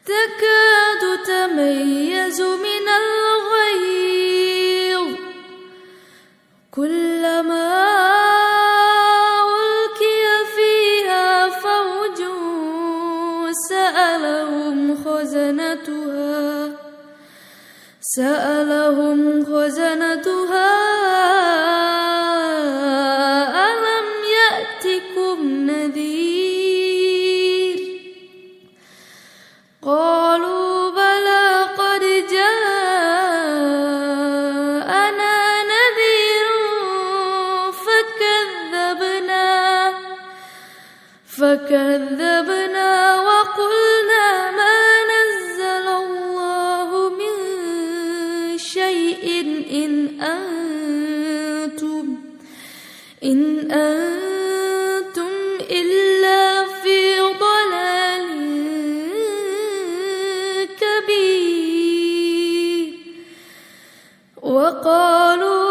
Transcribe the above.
تكاد تميز من الغيظ كلما ألقي فيها فوج سألهم خزنتها ألم يأتكم نذير قالوا بلى قد جاءنا نذير فكذبنا وقلنا ما نزل الله من شيء إن أنتم إلا في ضلال كبير وقالوا